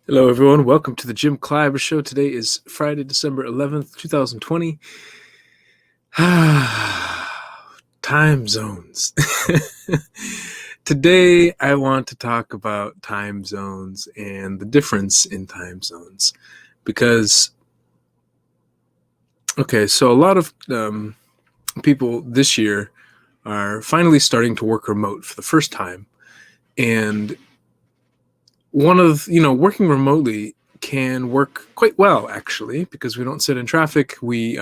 Hello, everyone. Welcome to the Jim Kleiber Show. Today is Friday, December 11th, 2020. Time zones. Today, I want to talk about time zones and the difference in time zones. Because, so a lot of people this year are finally starting to work remote for the first time. And working remotely can work quite well, actually, because we don't sit in traffic. We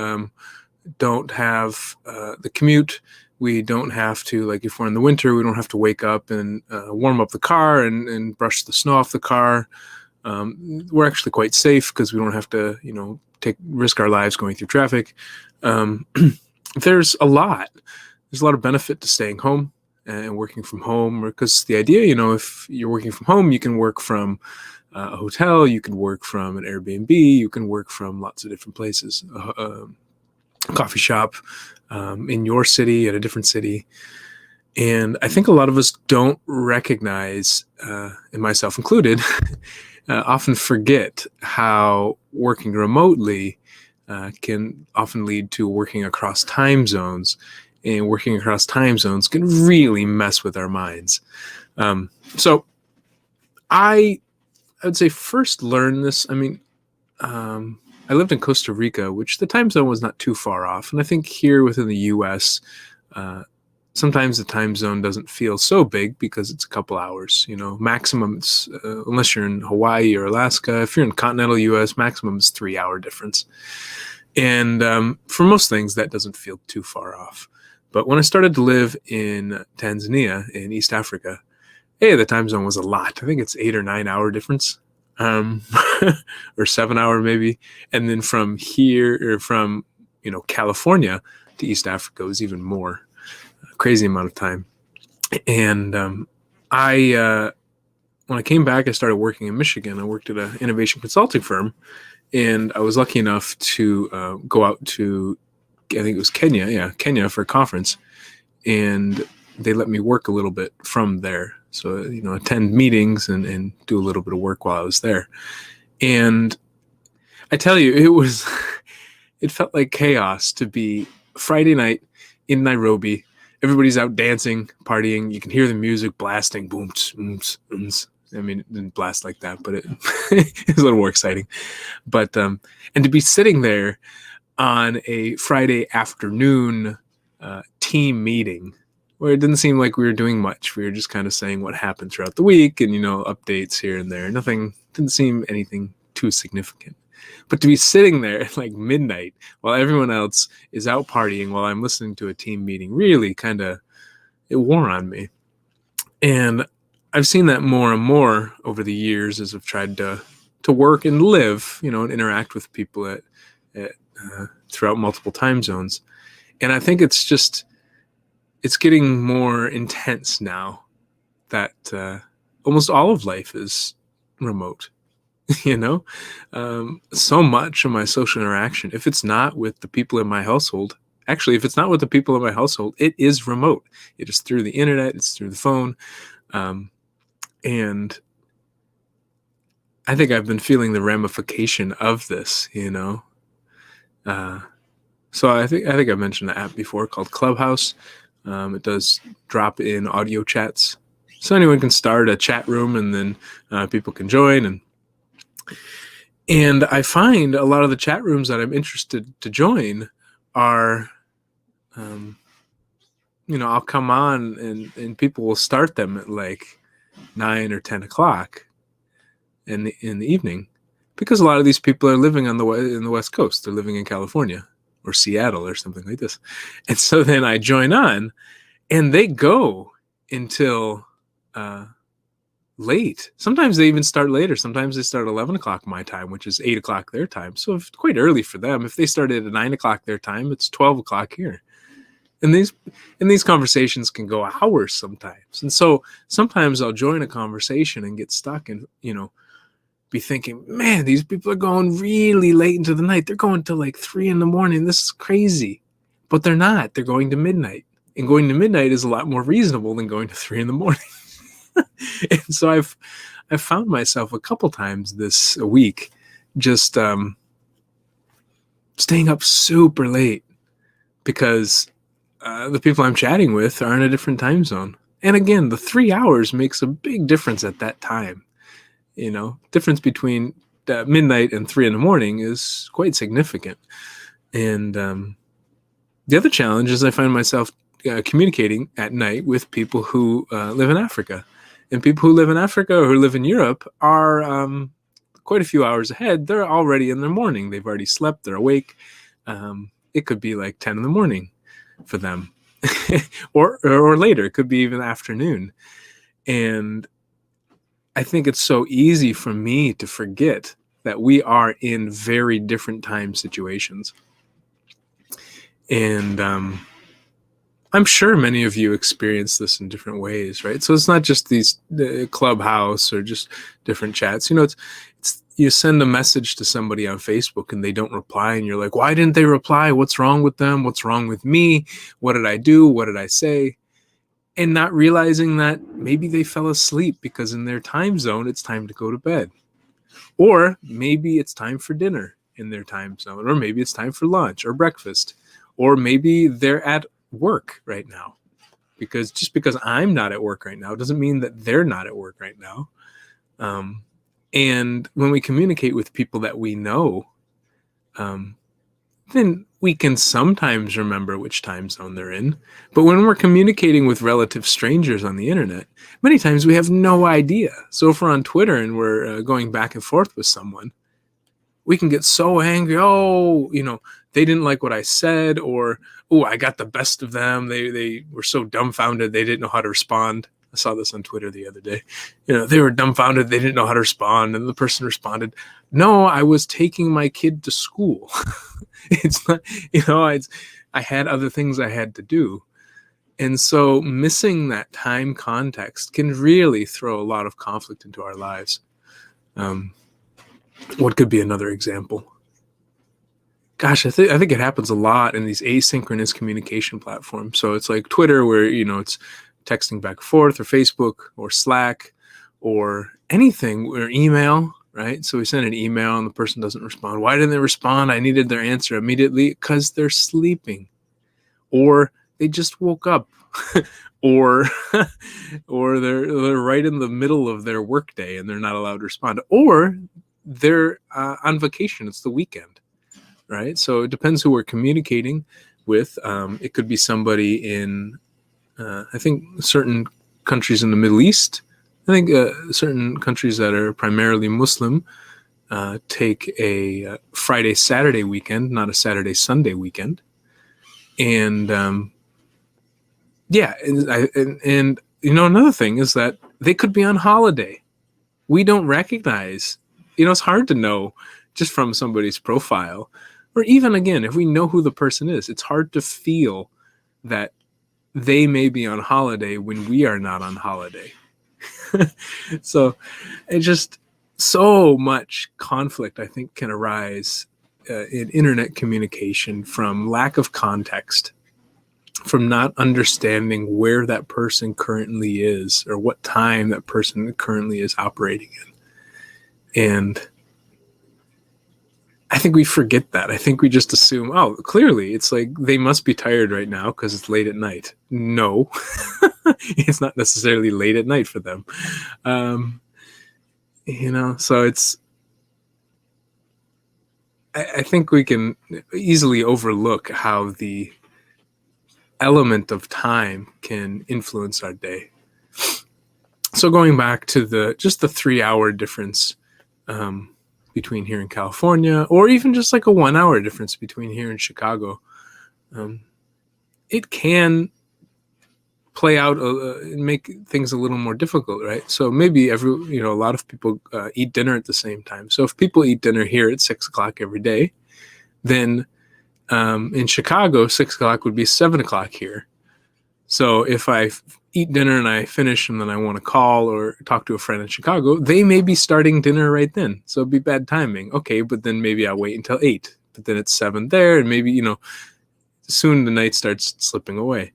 don't have the commute. We don't have to, like, if we're in the winter, we don't have to wake up and warm up the car and brush the snow off the car. We're actually quite safe because we don't have to, risk our lives going through traffic. Um, there's a lot. There's a lot of benefit to staying home and working from home, because the idea, if you're working from home, you can work from a hotel, you can work from an Airbnb, you can work from lots of different places, a coffee shop in your city, at a different city. And I think a lot of us don't recognize, and myself included, often forget how working remotely can often lead to working across time zones. And working across time zones can really mess with our minds. So I would say first learn this. I lived in Costa Rica, which the time zone was not too far off. And I think here within the US, sometimes the time zone doesn't feel so big because it's a couple hours, maximum. It's, unless you're in Hawaii or Alaska, if you're in continental US, maximum is 3 hour difference. And for most things, that doesn't feel too far off. But when I started to live in Tanzania in East Africa, the time zone was a lot. I think it's 8 or 9 hour difference, or 7 hour maybe. And then from here, or from California to East Africa was even more. A crazy amount of time. And when I came back, I started working in Michigan. I worked at an innovation consulting firm, and I was lucky enough to go out to, I think it was Kenya for a conference, and they let me work a little bit from there. So, attend meetings and do a little bit of work while I was there. And I tell you, it felt like chaos to be Friday night in Nairobi. Everybody's out dancing, partying. You can hear the music blasting, boom, booms, booms. I mean, it didn't blast like that, but it was a little more exciting. But and to be sitting there on a Friday afternoon team meeting where it didn't seem like we were doing much. We were just kind of saying what happened throughout the week and, updates here and there. Didn't seem anything too significant. But to be sitting there at like midnight while everyone else is out partying while I'm listening to a team meeting really it wore on me. And I've seen that more and more over the years as I've tried to work and live, and interact with people at throughout multiple time zones. And I think it's getting more intense now that almost all of life is remote. So much of my social interaction, if it's not with the people in my household, if it's not with the people in my household, it is remote. It is through the internet, it's through the phone. And I think I've been feeling the ramification of this, So I think I mentioned the app before called Clubhouse. It does drop in audio chats, so anyone can start a chat room, and then people can join. And I find a lot of the chat rooms that I'm interested to join are, I'll come on and people will start them at like 9 or 10 o'clock in the evening, because a lot of these people are living in the West Coast. They're living in California or Seattle or something like this. And so then I join on, and they go until late. Sometimes they even start later. Sometimes they start 11 o'clock my time, which is 8 o'clock their time. So it's quite early for them. If they started at 9 o'clock their time, it's 12 o'clock here. And these conversations can go hours sometimes. And so sometimes I'll join a conversation and get stuck and, be thinking, man, these people are going really late into the night. They're going to like 3 a.m. This is crazy. But they're not. They're going to midnight. And going to midnight is a lot more reasonable than going to 3 a.m. And so I found myself a couple times this week just staying up super late because the people I'm chatting with are in a different time zone. And again, the 3 hours makes a big difference at that time. Difference between midnight and 3 in the morning is quite significant. And the other challenge is I find myself communicating at night with people who live in Africa. And people who live in Africa or who live in Europe are quite a few hours ahead. They're already in their morning. They've already slept. They're awake. It could be like 10 in the morning for them or later. It could be even afternoon. And I think it's so easy for me to forget that we are in very different time situations. And I'm sure many of you experience this in different ways, right? So it's not just these Clubhouse or just different chats. It's you send a message to somebody on Facebook and they don't reply, and you're like, why didn't they reply? What's wrong with them? What's wrong with me? What did I do? What did I say? And not realizing that maybe they fell asleep because in their time zone, it's time to go to bed. Or maybe it's time for dinner in their time zone, or maybe it's time for lunch or breakfast, or maybe they're at work right now. Because just because I'm not at work right now doesn't mean that they're not at work right now. And when we communicate with people that we know, then we can sometimes remember which time zone they're in. But when we're communicating with relative strangers on the internet, many times we have no idea. So if we're on Twitter and we're going back and forth with someone, we can get so angry. Oh, they didn't like what I said, or, oh, I got the best of them. They were so dumbfounded. They didn't know how to respond. I saw this on Twitter the other day. They were dumbfounded. They didn't know how to respond. And the person responded, no, I was taking my kid to school. It's not, I had other things I had to do. And so missing that time context can really throw a lot of conflict into our lives. What could be another example? Gosh, I think it happens a lot in these asynchronous communication platforms. So it's like Twitter, where, it's texting back and forth, or Facebook or Slack or anything, or email, right? So we send an email and the person doesn't respond. Why didn't they respond? I needed their answer immediately. Because they're sleeping, or they just woke up, or they're right in the middle of their workday and they're not allowed to respond, or they're on vacation. It's the weekend, right? So it depends who we're communicating with. It could be somebody in, I think, certain countries in the Middle East. I think certain countries that are primarily Muslim take a Friday-Saturday weekend, not a Saturday-Sunday weekend. And and another thing is that they could be on holiday. We don't recognize. It's hard to know just from somebody's profile, or even, again, if we know who the person is, it's hard to feel that they may be on holiday when we are not on holiday. So it's just so much conflict, I think, can arise in internet communication from lack of context, from not understanding where that person currently is or what time that person currently is operating in. And I think we forget that. I think we just assume, oh, clearly it's like they must be tired right now because it's late at night. No, it's not necessarily late at night for them. So it's, I think we can easily overlook how the element of time can influence our day. So going back to just the 3-hour difference between here in California, or even just like a 1-hour difference between here and Chicago, it can play out and make things a little more difficult, right? So maybe a lot of people eat dinner at the same time. So if people eat dinner here at 6 o'clock every day, then in Chicago, 6 o'clock would be 7 o'clock here. So if I eat dinner and I finish and then I want to call or talk to a friend in Chicago, they may be starting dinner right then. So it'd be bad timing. Okay, but then maybe I'll wait until 8. But then it's 7 there, and maybe, soon the night starts slipping away.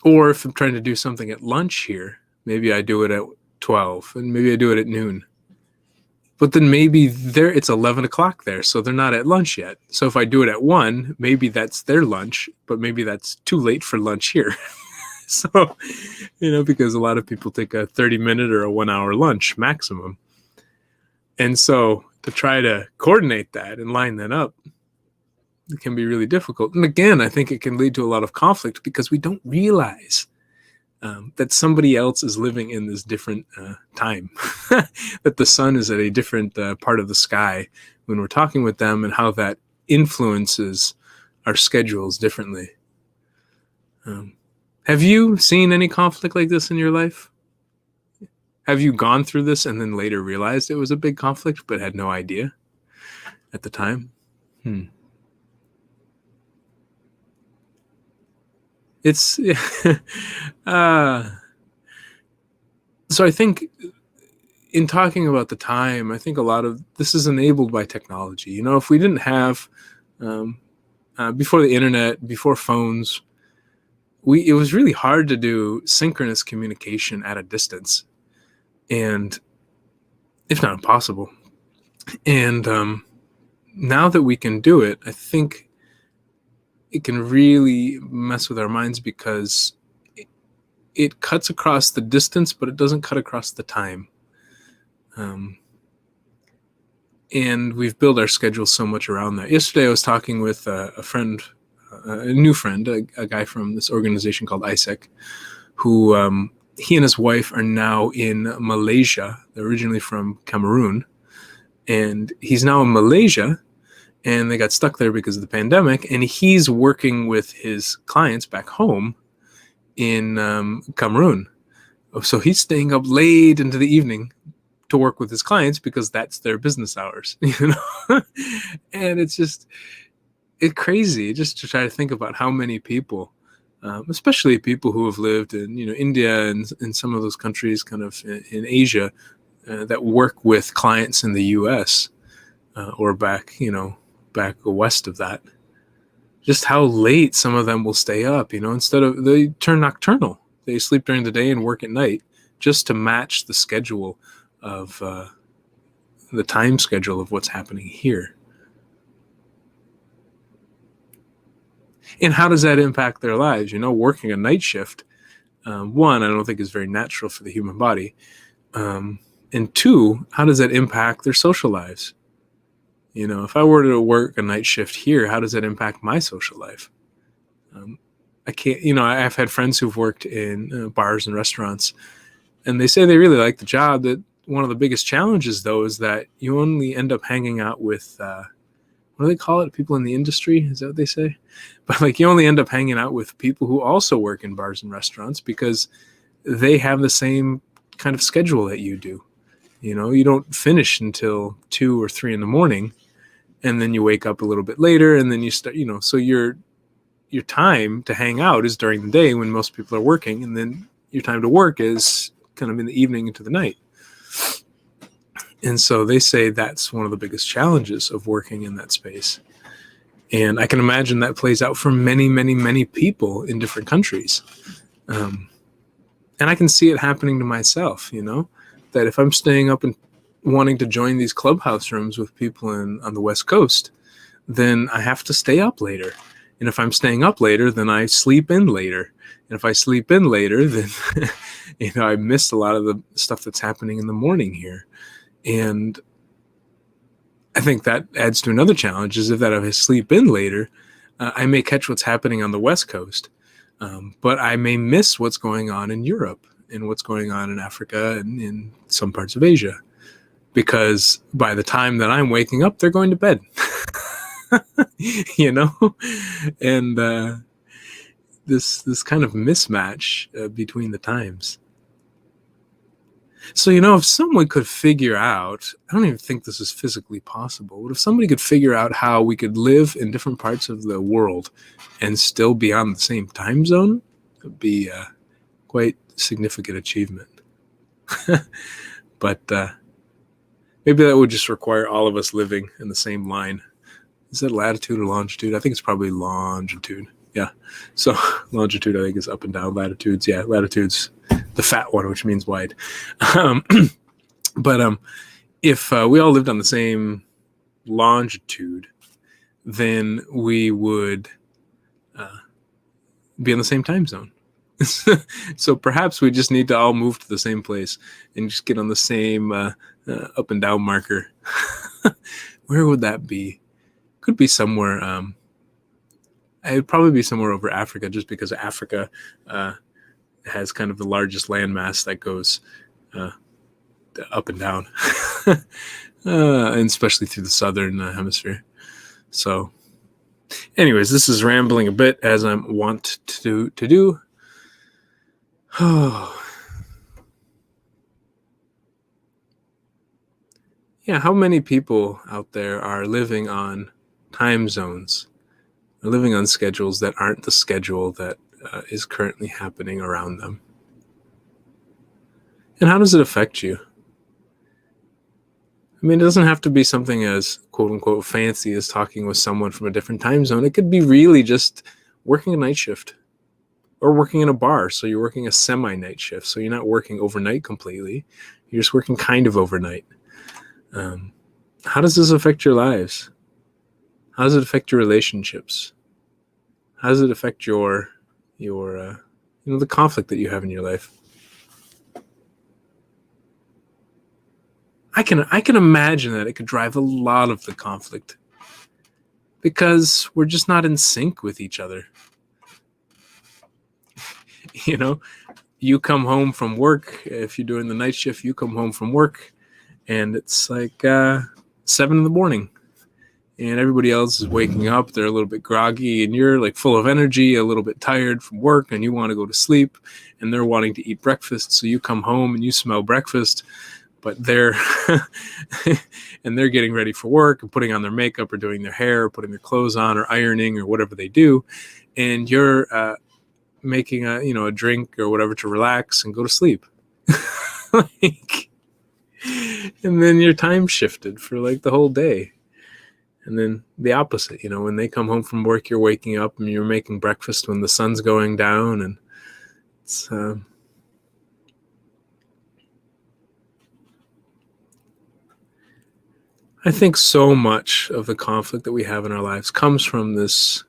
Or if I'm trying to do something at lunch here, maybe I do it at 12, and maybe I do it at noon. But then maybe it's 11 o'clock there, so they're not at lunch yet. So if I do it at 1, maybe that's their lunch, but maybe that's too late for lunch here. So, because a lot of people take a 30-minute or a 1-hour lunch maximum. And so to try to coordinate that and line that up, it can be really difficult. And again, I think it can lead to a lot of conflict because we don't realize that somebody else is living in this different time, that the sun is at a different part of the sky when we're talking with them, and how that influences our schedules differently. Have you seen any conflict like this in your life? Have you gone through this and then later realized it was a big conflict but had no idea at the time? It's so I think in talking about the time, I think a lot of this is enabled by technology. If we didn't have before the internet, before phones, it was really hard to do synchronous communication at a distance, and if not impossible. And now that we can do it, I think it can really mess with our minds because it cuts across the distance, but it doesn't cut across the time. And we've built our schedule so much around that. Yesterday, I was talking with a friend, a new friend, a guy from this organization called ISEC, who he and his wife are now in Malaysia. They're originally from Cameroon, and he's now in Malaysia. And they got stuck there because of the pandemic. And he's working with his clients back home in Cameroon. So he's staying up late into the evening to work with his clients because that's their business hours, And it's crazy just to try to think about how many people, especially people who have lived in, India and in some of those countries kind of in Asia that work with clients in the US or back west of that, just how late some of them will stay up, instead of, they turn nocturnal. They sleep during the day and work at night just to match the schedule of the time schedule of what's happening here. And how does that impact their lives? Working a night shift, one, I don't think is very natural for the human body. And two, how does that impact their social lives? If I were to work a night shift here, how does that impact my social life? I can't, I've had friends who've worked in bars and restaurants, and they say they really like the job. That one of the biggest challenges, though, is that you only end up hanging out with, what do they call it? People in the industry? Is that what they say? But you only end up hanging out with people who also work in bars and restaurants because they have the same kind of schedule that you do. You don't finish until 2 or 3 in the morning. And then you wake up a little bit later, and then you start, so your time to hang out is during the day when most people are working, and then your time to work is kind of in the evening into the night. And so they say that's one of the biggest challenges of working in that space. And I can imagine that plays out for many, many, many people in different countries. And I can see it happening to myself, that if I'm staying up and wanting to join these clubhouse rooms with people on the West Coast, then I have to stay up later. And if I'm staying up later, then I sleep in later. And if I sleep in later, then I miss a lot of the stuff that's happening in the morning here. And I think that adds to another challenge, is if I sleep in later, I may catch what's happening on the West Coast, but I may miss what's going on in Europe and what's going on in Africa and in some parts of Asia. Because by the time that I'm waking up, they're going to bed, and this kind of mismatch between the times. So, if someone could figure out, I don't even think this is physically possible, but if somebody could figure out how we could live in different parts of the world and still be on the same time zone, it would be quite significant achievement. But maybe that would just require all of us living in the same line. Is that latitude or longitude? I think it's probably longitude. Yeah. So longitude, I think, is up and down. Latitudes, yeah, latitudes the fat one, which means wide. Um, but if we all lived on the same longitude, then we would be in the same time zone. So perhaps we just need to all move to the same place and just get on the same up and down marker. Where would that be? Could be somewhere. It would probably be somewhere over Africa, just because Africa has kind of the largest landmass that goes up and down, and especially through the southern hemisphere. So, anyways, this is rambling a bit, as I want to do. Oh. Yeah, how many people out there are living on time zones, are living on schedules that aren't the schedule that is currently happening around them? And how does it affect you? I mean, it doesn't have to be something as quote unquote fancy as talking with someone from a different time zone. It could be really just working a night shift or working in a bar. So you're working a semi-night shift. So you're not working overnight completely. You're just working kind of overnight. How does this affect your lives? How does it affect your relationships? How does it affect your the conflict that you have in your life? I can imagine that it could drive a lot of the conflict because we're just not in sync with each other. You come home from work. If you're doing the night shift, you come home from work and it's like 7 a.m. and everybody else is waking up. They're a little bit groggy and you're like full of energy, a little bit tired from work, and you want to go to sleep, and they're wanting to eat breakfast. So you come home and you smell breakfast, but they're and they're getting ready for work and putting on their makeup or doing their hair or putting their clothes on or ironing or whatever they do. And you're making a drink or whatever to relax and go to sleep. And then your time shifted for like the whole day. And then the opposite, when they come home from work, you're waking up and you're making breakfast when the sun's going down. And it's I think so much of the conflict that we have in our lives comes from this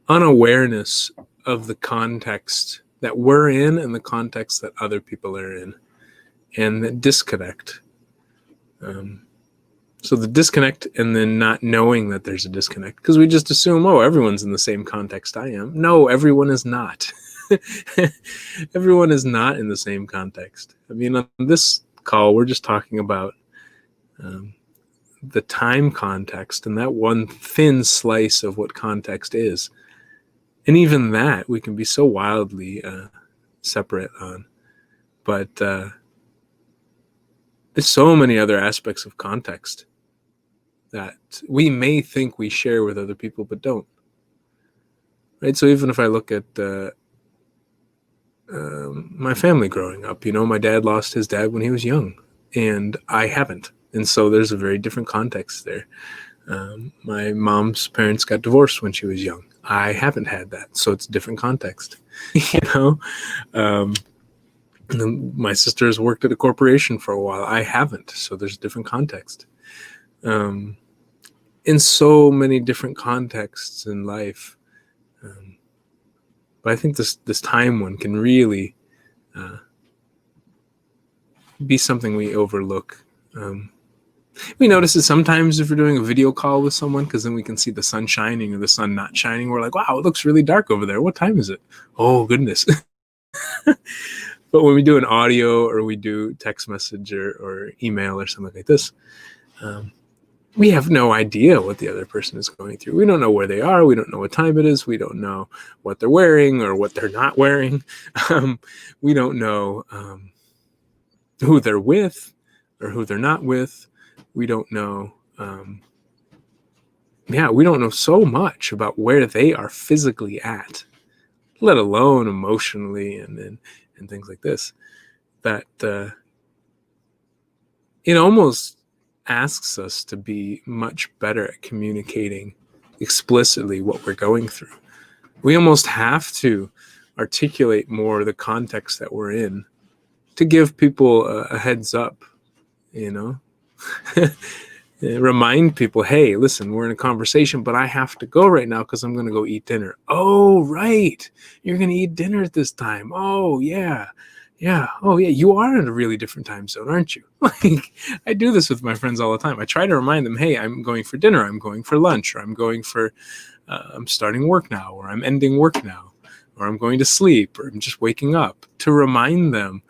unawareness of the context that we're in and the context that other people are in, and the disconnect. So the disconnect, and then not knowing that there's a disconnect, because we just assume, everyone's in the same context I am. No, everyone is not. Everyone is not in the same context. I mean, on this call, we're just talking about the time context and that one thin slice of what context is. And even that we can be so wildly separate on. But there's so many other aspects of context that we may think we share with other people, but don't. Right? So even if I look at my family growing up, my dad lost his dad when he was young, and I haven't. And so there's a very different context there. My mom's parents got divorced when she was young. I haven't had that, so it's a different context. My sister's worked at a corporation for a while. I haven't, so there's a different context. In so many different contexts in life. But I think this time one can really be something we overlook. We notice it sometimes if we're doing a video call with someone, because then we can see the sun shining or the sun not shining. We're like, wow, it looks really dark over there. What time is it? Oh, goodness. But when we do an audio or we do text message or email or something like this, we have no idea what the other person is going through. We don't know where they are. We don't know what time it is. We don't know what they're wearing or what they're not wearing. We don't know who they're with or who they're not with. We don't know. We don't know so much about where they are physically at, let alone emotionally and things like this, that it almost asks us to be much better at communicating explicitly what we're going through. We almost have to articulate more the context that we're in, to give people a heads up, you know. Remind people, hey, listen, we're in a conversation, but I have to go right now because I'm going to go eat dinner. Oh, right. You're going to eat dinner at this time. Oh, yeah. Yeah. Oh, yeah. You are in a really different time zone, aren't you? Like, I do this with my friends all the time. I try to remind them, hey, I'm going for dinner. I'm going for lunch, or I'm going for, I'm starting work now, or I'm ending work now, or I'm going to sleep, or I'm just waking up, to remind them,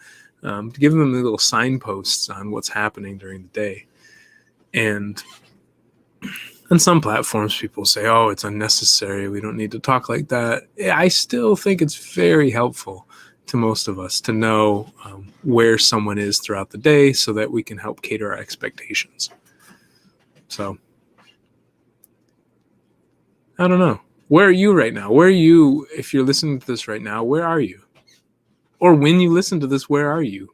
to give them the little signposts on what's happening during the day. And on some platforms, people say, oh, it's unnecessary. We don't need to talk like that. I still think it's very helpful to most of us to know where someone is throughout the day so that we can help cater our expectations. So, I don't know. Where are you right now? Where are you, if you're listening to this right now, where are you? Or when you listen to this, where are you?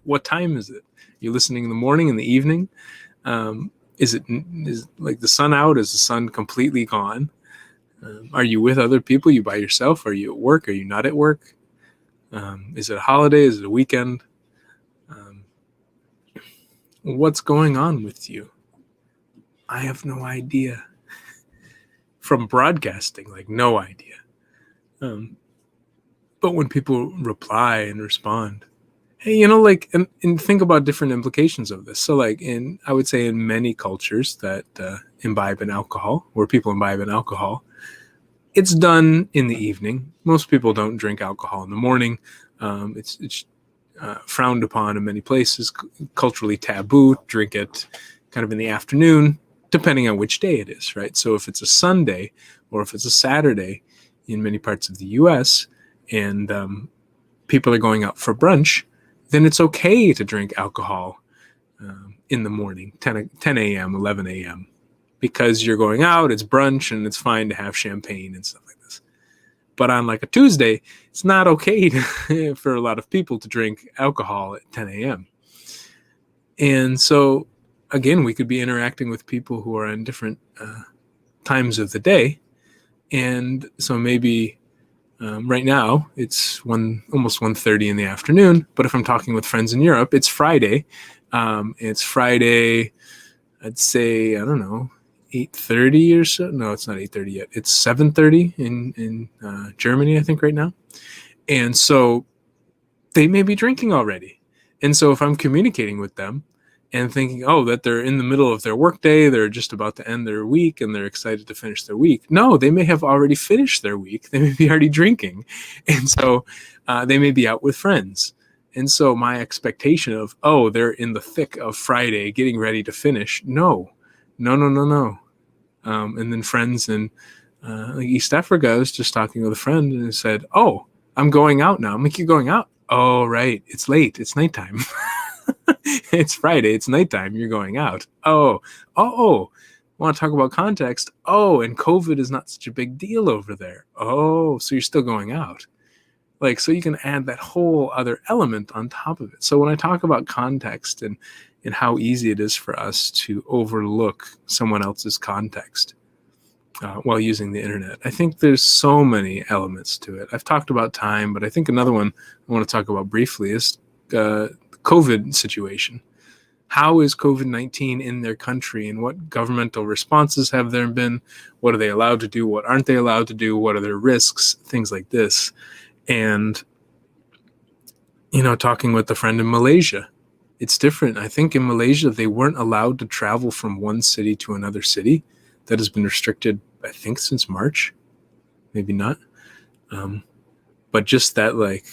What time is it? You're listening in the morning, in the evening? Is like the sun out? Is the sun completely gone? Are you with other people? You by yourself? Are you at work? Are you not at work? Is it a holiday? Is it a weekend? What's going on with you? I have no idea. From broadcasting, like no idea. But when people reply and respond, hey, you know, like, and think about different implications of this. So like I would say in many cultures that imbibe in alcohol, where people imbibe in alcohol, it's done in the evening. Most people don't drink alcohol in the morning. It's frowned upon in many places, culturally taboo. Drink it kind of in the afternoon, depending on which day it is, right? So if it's a Sunday or if it's a Saturday in many parts of the U.S. and people are going out for brunch, then it's okay to drink alcohol in the morning, 10 a.m., 11 a.m., because you're going out, it's brunch, and it's fine to have champagne and stuff like this. But on like a Tuesday, it's not okay for a lot of people to drink alcohol at 10 a.m. And so, again, we could be interacting with people who are on different times of the day. And so maybe right now it's almost 1:30 in the afternoon. But if I'm talking with friends in Europe, it's Friday. It's Friday, I'd say, I don't know, 8:30 or so. No, it's not 8:30 yet. It's 7:30 in Germany, I think, right now. And so they may be drinking already. And so if I'm communicating with them and thinking, oh, that they're in the middle of their workday, they're just about to end their week and they're excited to finish their week. No, they may have already finished their week. They may be already drinking. And so they may be out with friends. And so my expectation of, oh, they're in the thick of Friday getting ready to finish. No. And then friends in like East Africa, I was just talking with a friend and he said, oh, I'm going out now. I'm like, you're going out? Oh, right. It's late. It's nighttime. It's Friday. It's nighttime. You're going out. Oh. Want to talk about context? Oh, and COVID is not such a big deal over there. Oh, so you're still going out. Like, so you can add that whole other element on top of it. So when I talk about context and how easy it is for us to overlook someone else's context while using the internet, I think there's so many elements to it. I've talked about time, but I think another one I want to talk about briefly is COVID situation. How is COVID-19 in their country, and what governmental responses have there been? What are they allowed to do? What aren't they allowed to do? What are their risks? Things like this. And, you know, talking with a friend in Malaysia, it's different. I think in Malaysia, they weren't allowed to travel from one city to another city. That has been restricted, I think, since March. Maybe not. But just that, like,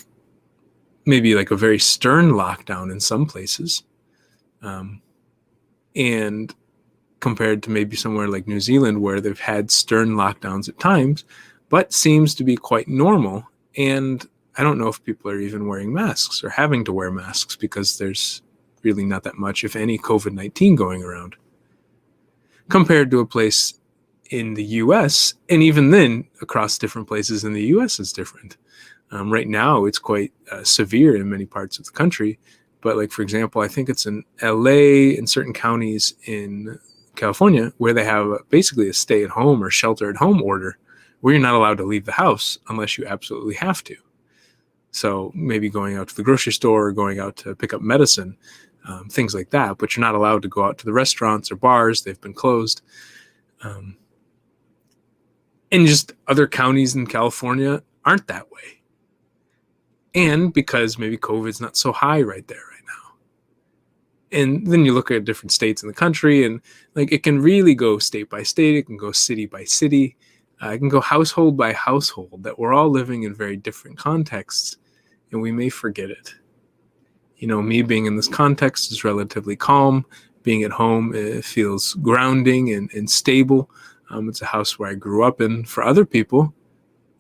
maybe like a very stern lockdown in some places. And compared to maybe somewhere like New Zealand, where they've had stern lockdowns at times, but seems to be quite normal. And I don't know if people are even wearing masks or having to wear masks because there's really not that much, if any, COVID-19 going around. Compared to a place in the U.S., and even then, across different places in the U.S. is different. Right now, it's quite severe in many parts of the country. But like, for example, I think it's in L.A. and certain counties in California where they have basically a stay-at-home or shelter-at-home order where you're not allowed to leave the house unless you absolutely have to. So maybe going out to the grocery store or going out to pick up medicine, things like that. But you're not allowed to go out to the restaurants or bars. They've been closed. And just other counties in California aren't that way. And because maybe COVID's not so high right there right now. And then you look at different states in the country, and like it can really go state by state. It can go city by city. It can go household by household, that we're all living in very different contexts, and we may forget it. You know, me being in this context is relatively calm. Being at home, it feels grounding and stable. It's a house where I grew up in. For other people,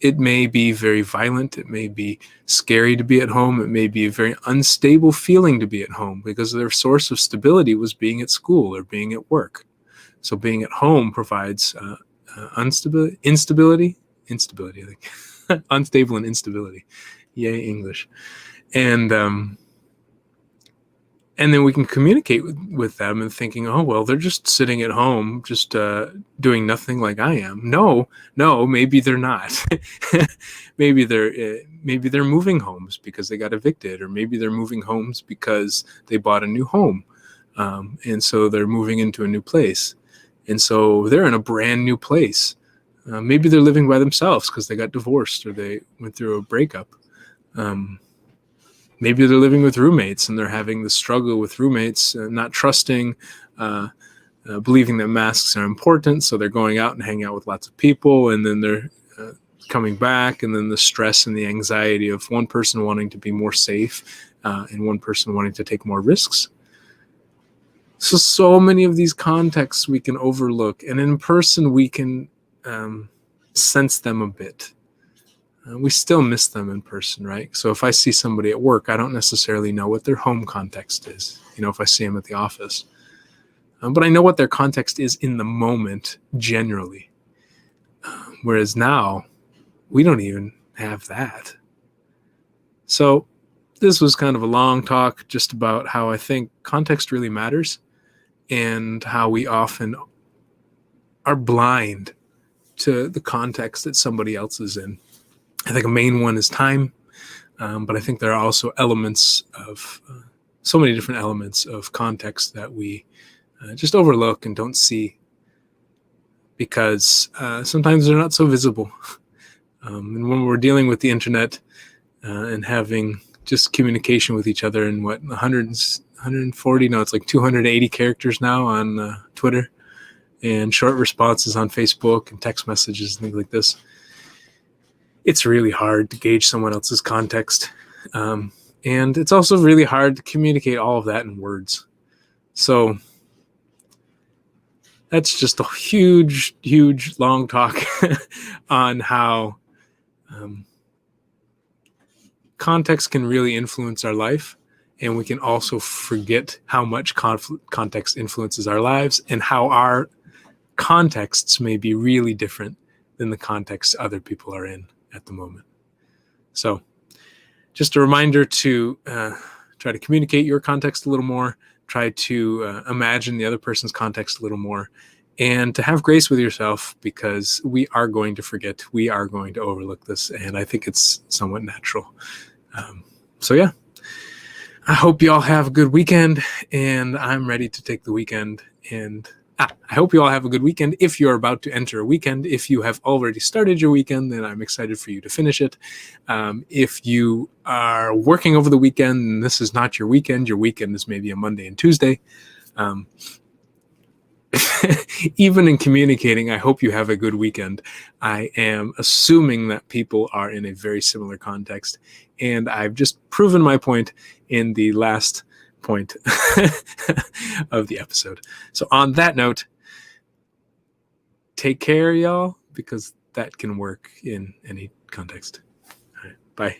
it may be very violent. It may be scary to be at home. It may be a very unstable feeling to be at home because their source of stability was being at school or being at work. So being at home provides instability, I think. Unstable and instability. Yay, English. And then we can communicate with them and thinking, oh, well, they're just sitting at home, just doing nothing like I am. No, maybe they're not. maybe they're moving homes because they got evicted, or maybe they're moving homes because they bought a new home. And so they're moving into a new place. And so they're in a brand new place. Maybe they're living by themselves because they got divorced or they went through a breakup. Maybe they're living with roommates and they're having the struggle with roommates, not trusting, believing that masks are important. So they're going out and hanging out with lots of people, and then they're coming back, and then the stress and the anxiety of one person wanting to be more safe and one person wanting to take more risks. So many of these contexts we can overlook, and in person we can sense them a bit. We still miss them in person, right? So if I see somebody at work, I don't necessarily know what their home context is, if I see them at the office. But I know what their context is in the moment, generally. Whereas now, we don't even have that. So this was kind of a long talk just about how I think context really matters and how we often are blind to the context that somebody else is in. I think a main one is time, but I think there are also elements of so many different elements of context that we just overlook and don't see because sometimes they're not so visible. And when we're dealing with the internet and having just communication with each other in 140, no, it's like 280 characters now on Twitter, and short responses on Facebook and text messages and things like this, it's really hard to gauge someone else's context. And it's also really hard to communicate all of that in words. So that's just a huge, huge, long talk on how context can really influence our life. And we can also forget how much context influences our lives and how our contexts may be really different than the context other people are in at the moment. So just a reminder to try to communicate your context a little more, try to imagine the other person's context a little more, and to have grace with yourself because we are going to forget, we are going to overlook this, and I think it's somewhat natural. So yeah, I hope you all have a good weekend, and I'm ready to take the weekend. And I hope you all have a good weekend. If you're about to enter a weekend, if you have already started your weekend, then I'm excited for you to finish it. If you are working over the weekend and this is not your weekend is maybe a Monday and Tuesday. Even in communicating, I hope you have a good weekend. I am assuming that people are in a very similar context, and I've just proven my point in the last point of the episode. So on that note, take care, y'all, because that can work in any context. All right, bye.